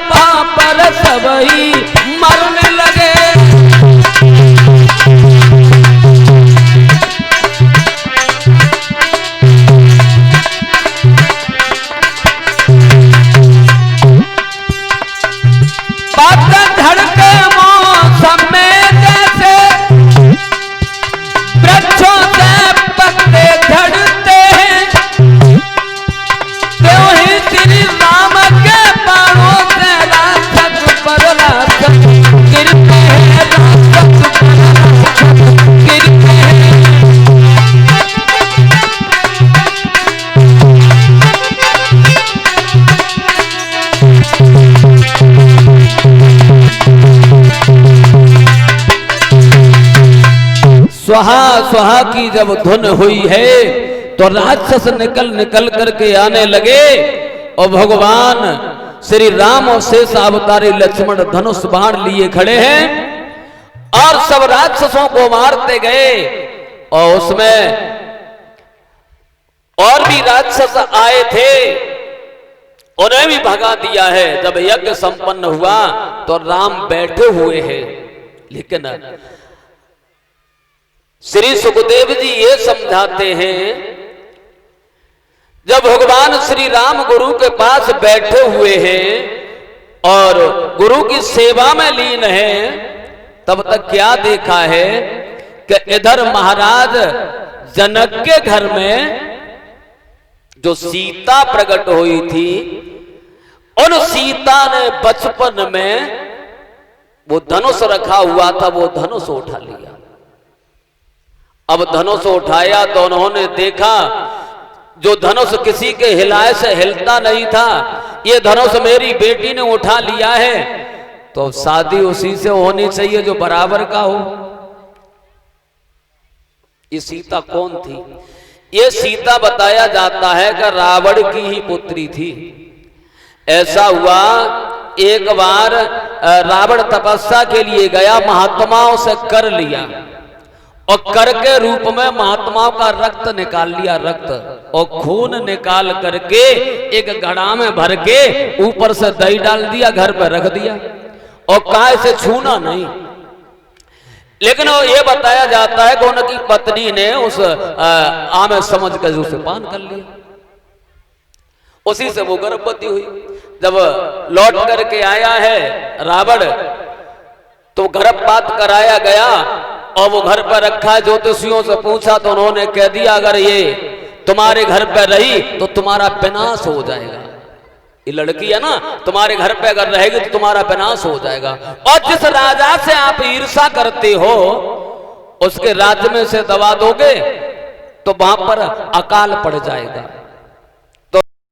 सभा पर सबही मरने लगे। झड़के मौसम में जैसे वृक्षों से पत्ते झड़ते हैं, त्यों ही श्री राम के बाणों से राक्षस पर राक्षस गिरते हैं, राक्षस पर राक्षस गिरते हैं। स्वाहा स्वाहा की जब धुन हुई है तो राक्षस निकल निकल करके आने लगे और भगवान श्री राम और शेष अवतारी लक्ष्मण धनुष बाण लिए खड़े हैं और सब राक्षसों को मारते गए। और उसमें और भी राक्षस आए थे, उन्हें भी भगा दिया है। जब यज्ञ संपन्न हुआ तो राम बैठे हुए हैं, लेकिन श्री सुखदेव जी ये समझाते हैं, जब भगवान श्री राम गुरु के पास बैठे हुए हैं और गुरु की सेवा में लीन हैं, तब तक क्या देखा है कि इधर महाराज जनक के घर में जो सीता प्रकट हुई थी, उन सीता ने बचपन में वो धनुष रखा हुआ था, वो धनुष उठा लिया। अब धनुष उठाया तो उन्होंने देखा जो धनुष किसी के हिलाए से हिलता नहीं था, ये धनुष मेरी बेटी ने उठा लिया है, तो शादी उसी से होनी चाहिए जो बराबर का हो। ये सीता कौन थी? ये सीता बताया जाता है कि रावण की ही पुत्री थी। ऐसा हुआ एक बार रावण तपस्या के लिए गया, महात्माओं से कर लिया और कर के रूप में महात्माओं का रक्त निकाल लिया, रक्त और खून निकाल करके एक घड़ा में भर के ऊपर से दही डाल दिया, घर पर रख दिया और काय से छूना नहीं। लेकिन ये बताया जाता है कि उनकी पत्नी ने उस आम समझ कर उसे पान कर लिया, उसी से वो गर्भवती हुई। जब लौट करके आया है रावण तो गर्भपात कराया गया और वो घर पर रखा है। ज्योतिषियों से पूछा तो उन्होंने कह दिया अगर ये तुम्हारे घर पर रही तो तुम्हारा विनाश हो जाएगा। ये लड़की है ना, तुम्हारे घर पे अगर रहेगी तो तुम्हारा विनाश हो जाएगा। और जिस राजा से आप ईर्षा करते हो उसके राज्य में से दबा दोगे तो वहां पर अकाल पड़ जाएगा।